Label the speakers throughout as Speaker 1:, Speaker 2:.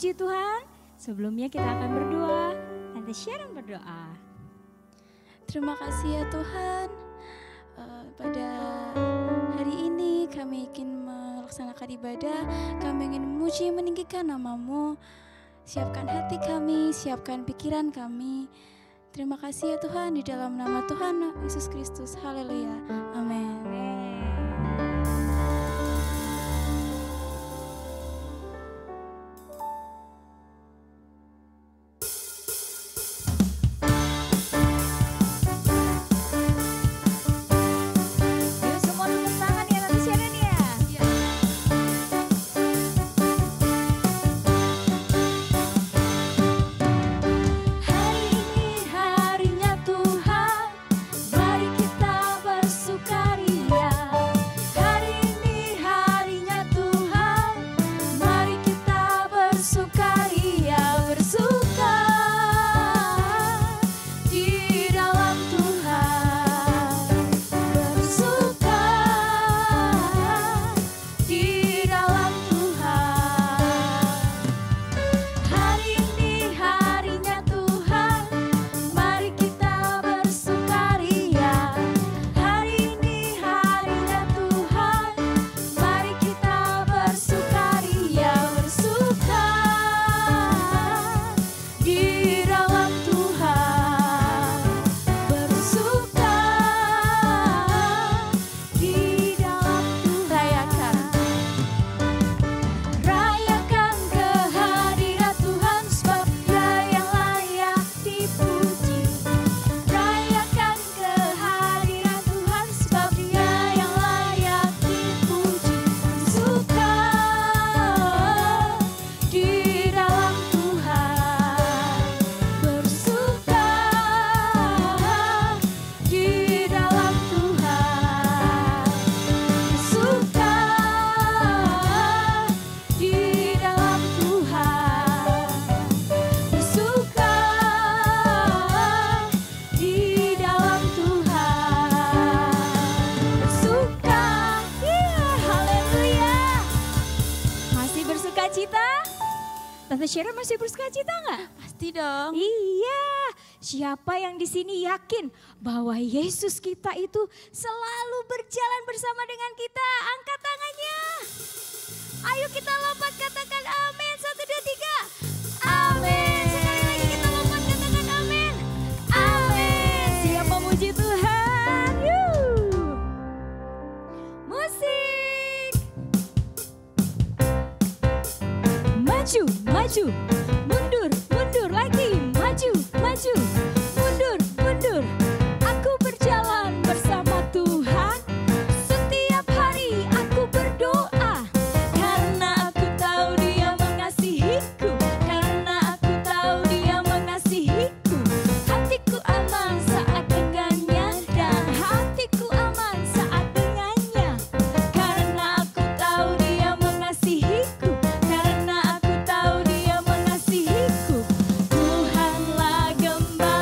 Speaker 1: Puji Tuhan, sebelumnya kita akan berdoa. Tante Sharon berdoa.
Speaker 2: Terima kasih ya Tuhan, pada hari ini kami ingin melaksanakan ibadah, kami ingin memuji meninggikan nama-Mu. Siapkan hati kami, siapkan pikiran kami. Terima kasih ya Tuhan, di dalam nama Tuhan Yesus Kristus. Haleluya. Amin.
Speaker 1: Tante Sharon masih bersukacita nggak?
Speaker 2: Pasti dong.
Speaker 1: Iya, siapa yang di sini yakin bahwa Yesus kita itu selalu berjalan bersama dengan kita? Angkat tangannya. Ayo kita lompat katakan amin. 1, 2, 3. Amin. Sekali lagi kita lompat katakan amin. Amin. Siap memuji Tuhan. Yuh. Musik. Maju, maju, mundur, mundur lagi, maju, maju, mundur, mundur. Aku berjalan bersama Tuhan. Setiap hari aku berdoa karena aku tahu Dia mengasihiku, karena aku tahu Dia mengasihiku. Hatiku aman saat dengannya dan hatiku aman saat dengannya, karena aku tahu Dia mengasihiku. Tuhanlah gembala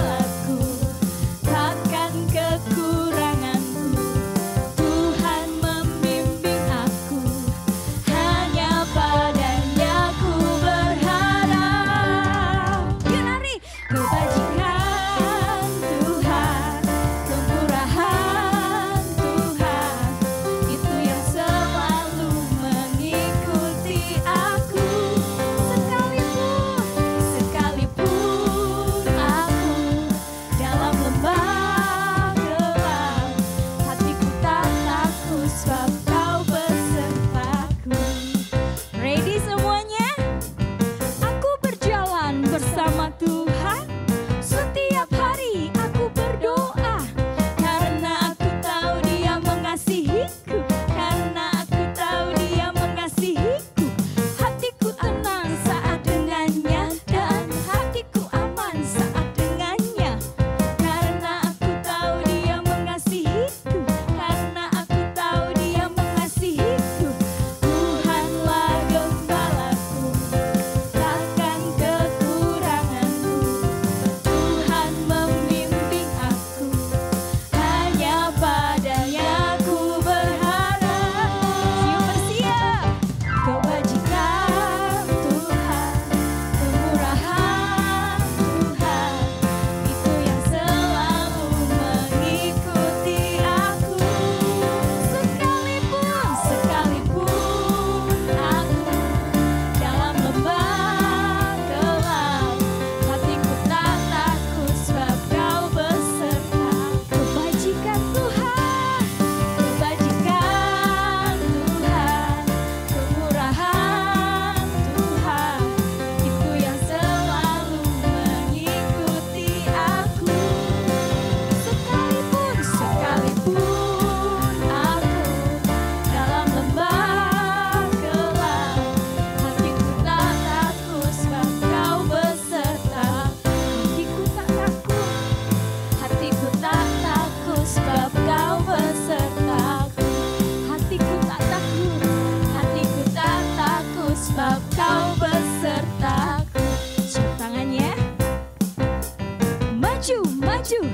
Speaker 1: maju,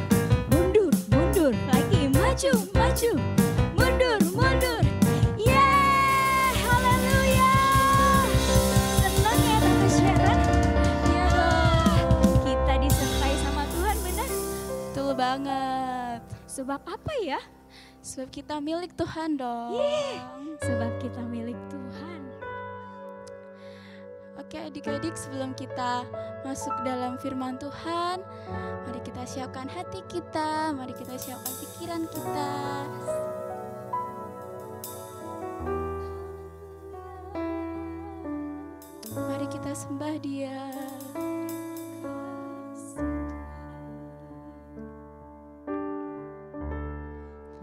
Speaker 1: mundur, mundur, lagi maju, maju, mundur, mundur. Yeay, haleluya. Senang ya Tante Sharon?
Speaker 2: Iya dong.
Speaker 1: Kita disertai sama Tuhan, benar?
Speaker 2: Betul banget.
Speaker 1: Sebab apa ya?
Speaker 2: Sebab kita milik Tuhan dong.
Speaker 1: Sebab kita milik Tuhan.
Speaker 2: Oke adik-adik, sebelum kita masuk dalam firman Tuhan, mari kita siapkan hati kita, mari kita siapkan pikiran kita. Mari kita sembah Dia.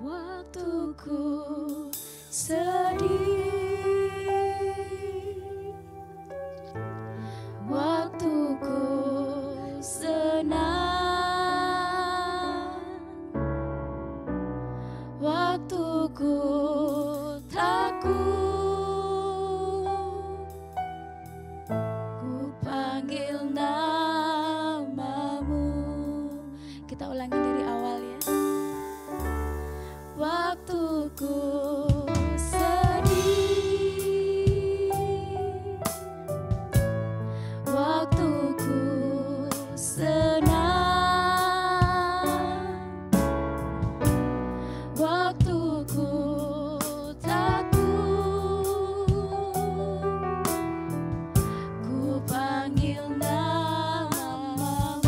Speaker 2: Waktuku sedih, waktuku senang, waktuku takut, ku panggil namamu. Kita ulangi dari awal ya. Waktuku sedih, waktuku senang, waktuku takut, ku panggil namamu.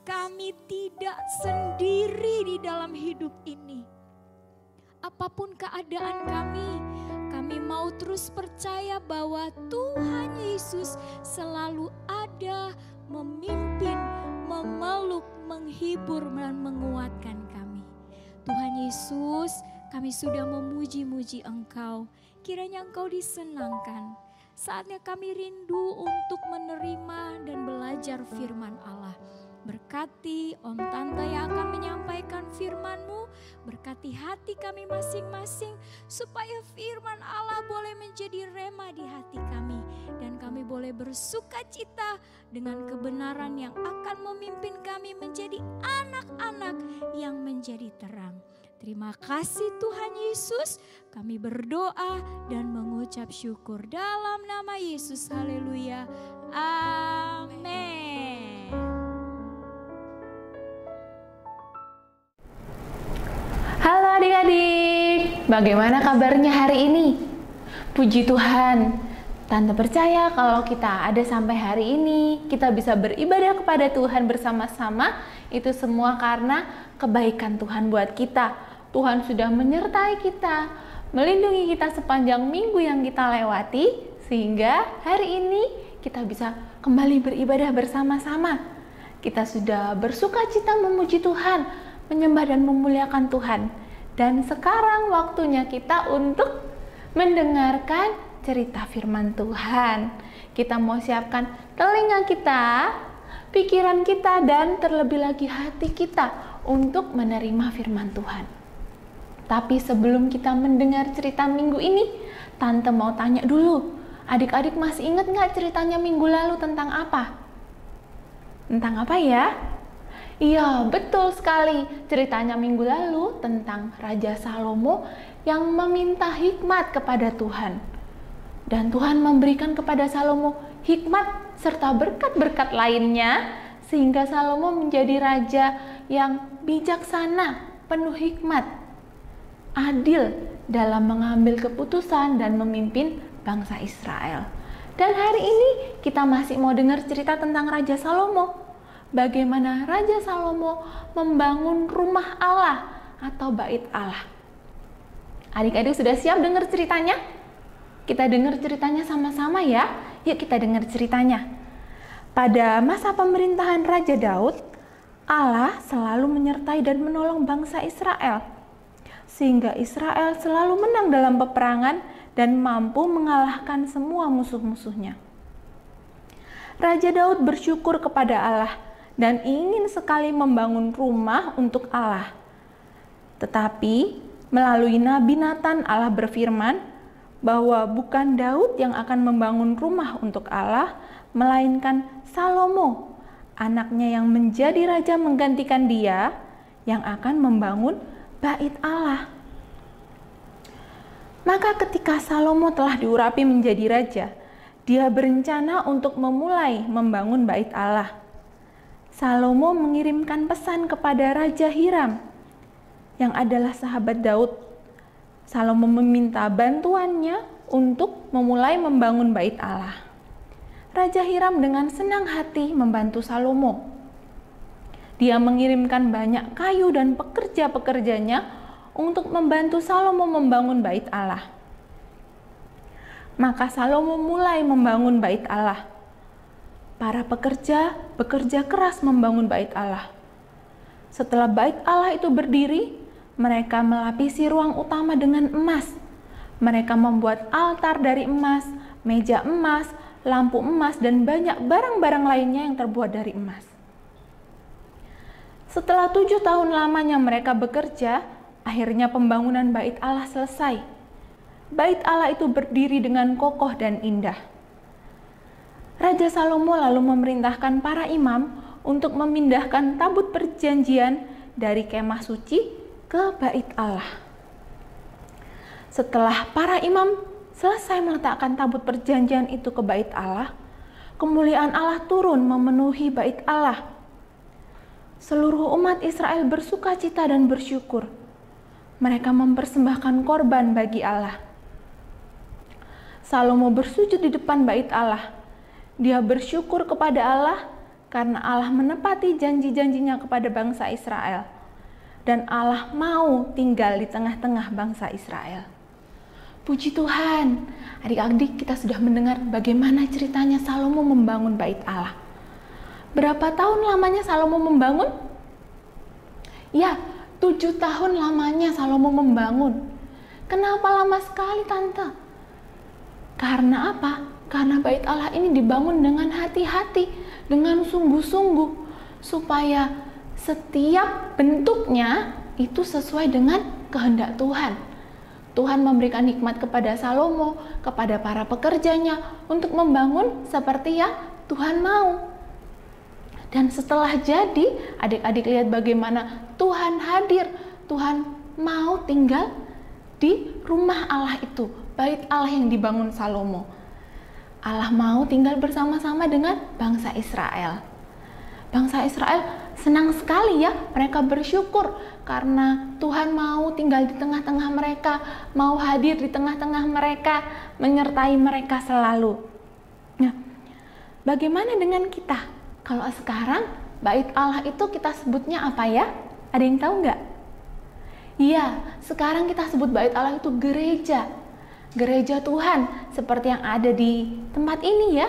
Speaker 1: kami tidak sendiri di dalam hidup ini. Apapun keadaan kami mau terus percaya bahwa Tuhan Yesus selalu ada, memimpin, memeluk, menghibur, dan menguatkan kami. Tuhan Yesus, kami sudah memuji-muji Engkau. Kiranya Engkau disenangkan. Saatnya kami rindu untuk menerima dan belajar firman Allah. Berkati Om Tante yang akan menyampaikan firman-Mu, berkati hati kami masing-masing supaya firman Allah boleh menjadi rema di hati kami dan kami boleh bersuka cita dengan kebenaran yang akan memimpin kami menjadi anak-anak yang menjadi terang. Terima kasih Tuhan Yesus, kami berdoa dan mengucap syukur dalam nama Yesus. Haleluya. Amin.
Speaker 3: Halo adik-adik, bagaimana kabarnya hari ini? Puji Tuhan, Tante percaya kalau kita ada sampai hari ini, kita bisa beribadah kepada Tuhan bersama-sama, itu semua karena kebaikan Tuhan buat kita. Tuhan sudah menyertai kita, melindungi kita sepanjang minggu yang kita lewati, sehingga hari ini kita bisa kembali beribadah bersama-sama. Kita sudah bersuka cita memuji Tuhan, menyembah dan memuliakan Tuhan. Dan sekarang waktunya kita untuk mendengarkan cerita firman Tuhan. Kita mau siapkan telinga kita, pikiran kita, dan terlebih lagi hati kita untuk menerima firman Tuhan. Tapi sebelum kita mendengar cerita minggu ini, Tante mau tanya dulu, adik-adik masih ingat nggak ceritanya minggu lalu tentang apa? Tentang apa ya? Iya, betul sekali. Ceritanya minggu lalu tentang Raja Salomo yang meminta hikmat kepada Tuhan. Dan Tuhan memberikan kepada Salomo hikmat serta berkat-berkat lainnya, sehingga Salomo menjadi raja yang bijaksana, penuh hikmat, adil dalam mengambil keputusan dan memimpin bangsa Israel. Dan hari ini kita masih mau dengar cerita tentang Raja Salomo. Bagaimana Raja Salomo membangun rumah Allah atau bait Allah. Adik-adik sudah siap dengar ceritanya? Kita dengar ceritanya sama-sama ya. Yuk kita dengar ceritanya. Pada masa pemerintahan Raja Daud, Allah selalu menyertai dan menolong bangsa Israel. Sehingga Israel selalu menang dalam peperangan dan mampu mengalahkan semua musuh-musuhnya. Raja Daud bersyukur kepada Allah dan ingin sekali membangun rumah untuk Allah. Tetapi melalui Nabi Natan Allah berfirman bahwa bukan Daud yang akan membangun rumah untuk Allah, melainkan Salomo, anaknya yang menjadi raja menggantikan dia, yang akan membangun bait Allah. Maka ketika Salomo telah diurapi menjadi raja, dia berencana untuk memulai membangun bait Allah. Salomo mengirimkan pesan kepada Raja Hiram yang adalah sahabat Daud. Salomo meminta bantuannya untuk memulai membangun bait Allah. Raja Hiram dengan senang hati membantu Salomo. Dia mengirimkan banyak kayu dan pekerja-pekerjanya untuk membantu Salomo membangun bait Allah. Maka Salomo mulai membangun bait Allah. Para pekerja bekerja keras membangun bait Allah. Setelah bait Allah itu berdiri, mereka melapisi ruang utama dengan emas. Mereka membuat altar dari emas, meja emas, lampu emas, dan banyak barang-barang lainnya yang terbuat dari emas. Setelah 7 tahun lamanya mereka bekerja, akhirnya pembangunan bait Allah selesai. Bait Allah itu berdiri dengan kokoh dan indah. Raja Salomo lalu memerintahkan para imam untuk memindahkan tabut perjanjian dari kemah suci ke bait Allah. Setelah para imam selesai meletakkan tabut perjanjian itu ke bait Allah, kemuliaan Allah turun memenuhi bait Allah. Seluruh umat Israel bersuka cita dan bersyukur. Mereka mempersembahkan korban bagi Allah. Salomo bersujud di depan bait Allah. Dia bersyukur kepada Allah karena Allah menepati janji-janjinya kepada bangsa Israel. Dan Allah mau tinggal di tengah-tengah bangsa Israel. Puji Tuhan, adik-adik kita sudah mendengar bagaimana ceritanya Salomo membangun bait Allah. Berapa tahun lamanya Salomo membangun? Ya, 7 tahun lamanya Salomo membangun. Kenapa lama sekali, Tante? Karena apa? Karena bait Allah ini dibangun dengan hati-hati, dengan sungguh-sungguh, supaya setiap bentuknya itu sesuai dengan kehendak Tuhan. Tuhan memberikan hikmat kepada Salomo, kepada para pekerjanya untuk membangun seperti yang Tuhan mau. Dan setelah jadi, adik-adik lihat bagaimana Tuhan hadir, Tuhan mau tinggal di rumah Allah itu, bait Allah yang dibangun Salomo. Allah mau tinggal bersama-sama dengan bangsa Israel. Bangsa Israel senang sekali ya, mereka bersyukur karena Tuhan mau tinggal di tengah-tengah mereka, mau hadir di tengah-tengah mereka, menyertai mereka selalu. Nah, bagaimana dengan kita? Kalau sekarang bait Allah itu kita sebutnya apa ya? Ada yang tahu nggak? Iya, sekarang kita sebut bait Allah itu gereja. Gereja Tuhan, seperti yang ada di tempat ini ya.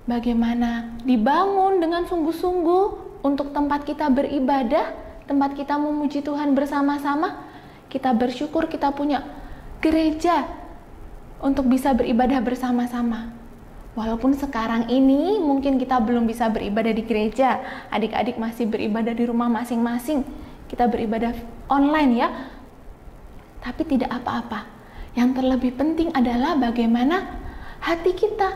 Speaker 3: Bagaimana dibangun dengan sungguh-sungguh untuk tempat kita beribadah, tempat kita memuji Tuhan bersama-sama. Kita bersyukur kita punya gereja untuk bisa beribadah bersama-sama. Walaupun sekarang ini mungkin kita belum bisa beribadah di gereja, adik-adik masih beribadah di rumah masing-masing. Kita beribadah online ya, tapi tidak apa-apa. Yang terlebih penting adalah bagaimana hati kita,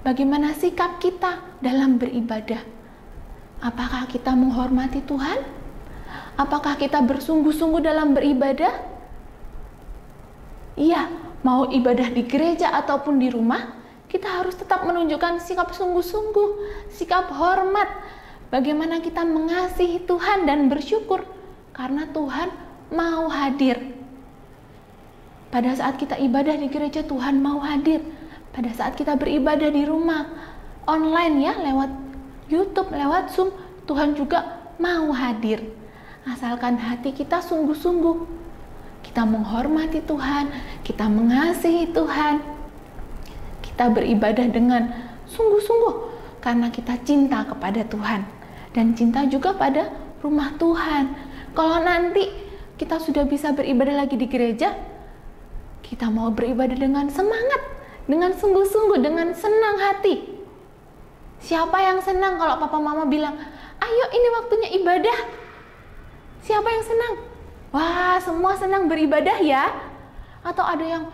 Speaker 3: bagaimana sikap kita dalam beribadah. Apakah kita menghormati Tuhan? Apakah kita bersungguh-sungguh dalam beribadah? Iya, mau ibadah di gereja ataupun di rumah, kita harus tetap menunjukkan sikap sungguh-sungguh, sikap hormat. Bagaimana kita mengasihi Tuhan dan bersyukur karena Tuhan mau hadir. Pada saat kita ibadah di gereja, Tuhan mau hadir. Pada saat kita beribadah di rumah, online ya, lewat YouTube, lewat Zoom, Tuhan juga mau hadir. Asalkan hati kita sungguh-sungguh. Kita menghormati Tuhan, kita mengasihi Tuhan. Kita beribadah dengan sungguh-sungguh karena kita cinta kepada Tuhan dan cinta juga pada rumah Tuhan. Kalau nanti kita sudah bisa beribadah lagi di gereja, kita mau beribadah dengan semangat, dengan sungguh-sungguh, dengan senang hati. Siapa yang senang kalau papa mama bilang, ayo ini waktunya ibadah? Siapa yang senang? Wah, semua senang beribadah ya? Atau ada yang,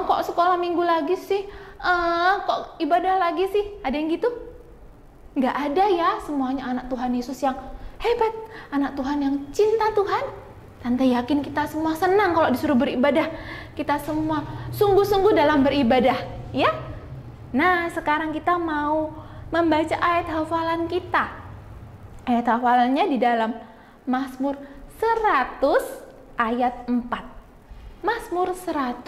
Speaker 3: kok sekolah minggu lagi sih? Kok ibadah lagi sih? Ada yang gitu? Nggak ada ya, semuanya anak Tuhan Yesus yang hebat, anak Tuhan yang cinta Tuhan. Tante yakin kita semua senang kalau disuruh beribadah. Kita semua sungguh-sungguh dalam beribadah, ya? Nah, sekarang kita mau membaca ayat hafalan kita. Ayat hafalannya di dalam Mazmur 100 ayat 4. Mazmur 100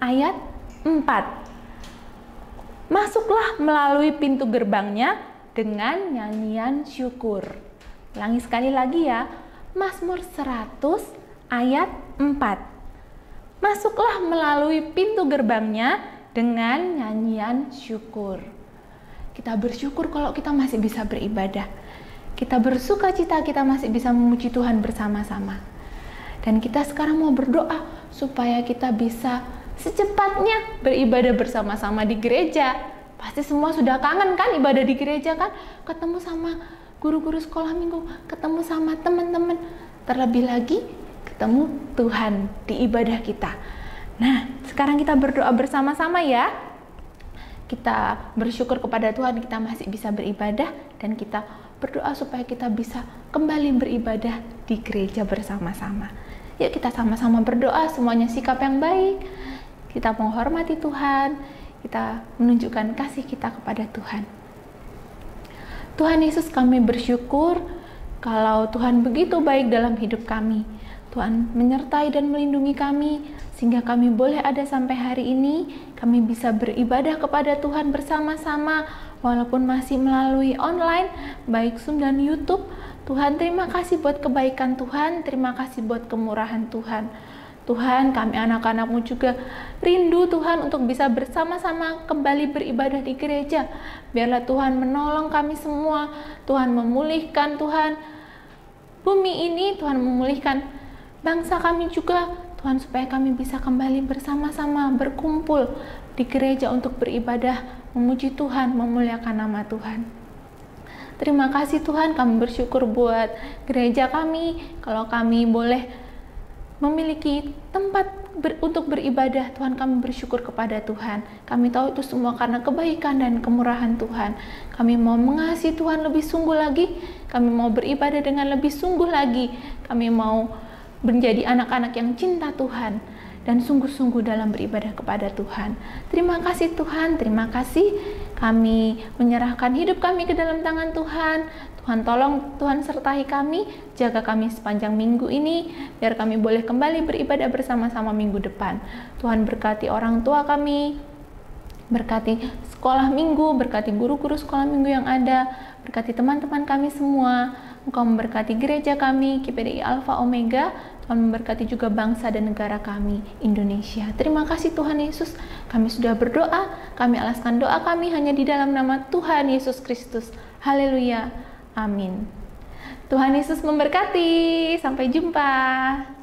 Speaker 3: ayat 4. Masuklah melalui pintu gerbangnya dengan nyanyian syukur. Ulangi sekali lagi ya. Mazmur 100 ayat 4. Masuklah melalui pintu gerbangnya dengan nyanyian syukur. Kita bersyukur kalau kita masih bisa beribadah. Kita bersuka cita kita masih bisa memuji Tuhan bersama-sama. Dan kita sekarang mau berdoa supaya kita bisa secepatnya beribadah bersama-sama di gereja. Pasti semua sudah kangen kan ibadah di gereja kan? Ketemu sama guru-guru sekolah minggu, ketemu sama teman-teman. Terlebih lagi ketemu Tuhan di ibadah kita. Nah, sekarang kita berdoa bersama-sama ya. Kita bersyukur kepada Tuhan kita masih bisa beribadah dan kita berdoa supaya kita bisa kembali beribadah di gereja bersama-sama. Yuk kita sama-sama berdoa, semuanya sikap yang baik. Kita menghormati Tuhan, kita menunjukkan kasih kita kepada Tuhan. Tuhan Yesus, kami bersyukur kalau Tuhan begitu baik dalam hidup kami. Tuhan menyertai dan melindungi kami sehingga kami boleh ada sampai hari ini. Kami bisa beribadah kepada Tuhan bersama-sama walaupun masih melalui online, baik Zoom dan YouTube. Tuhan, terima kasih buat kebaikan Tuhan, terima kasih buat kemurahan Tuhan. Tuhan, kami anak-anak-Mu juga rindu Tuhan untuk bisa bersama-sama kembali beribadah di gereja. Biarlah Tuhan menolong kami semua, Tuhan memulihkan Tuhan bumi ini, Tuhan memulihkan bangsa kami juga, Tuhan, supaya kami bisa kembali bersama-sama berkumpul di gereja untuk beribadah, memuji Tuhan, memuliakan nama Tuhan. Terima kasih Tuhan, kami bersyukur buat gereja kami, kalau kami boleh memiliki tempat untuk beribadah. Tuhan, kami bersyukur kepada Tuhan. Kami tahu itu semua karena kebaikan dan kemurahan Tuhan. Kami mau mengasihi Tuhan lebih sungguh lagi, kami mau beribadah dengan lebih sungguh lagi, kami mau menjadi anak-anak yang cinta Tuhan dan sungguh-sungguh dalam beribadah kepada Tuhan. Terima kasih Tuhan, terima kasih. Kami menyerahkan hidup kami ke dalam tangan Tuhan. Tuhan tolong, Tuhan sertai kami, jaga kami sepanjang minggu ini, biar kami boleh kembali beribadah bersama-sama minggu depan. Tuhan berkati orang tua kami, berkati sekolah minggu, berkati guru-guru sekolah minggu yang ada, berkati teman-teman kami semua. Engkau memberkati gereja kami, GPDI Alpha Omega. Tuhan memberkati juga bangsa dan negara kami, Indonesia. Terima kasih Tuhan Yesus, kami sudah berdoa, kami alaskan doa kami hanya di dalam nama Tuhan Yesus Kristus. Haleluya. Amin. Tuhan Yesus memberkati. Sampai jumpa.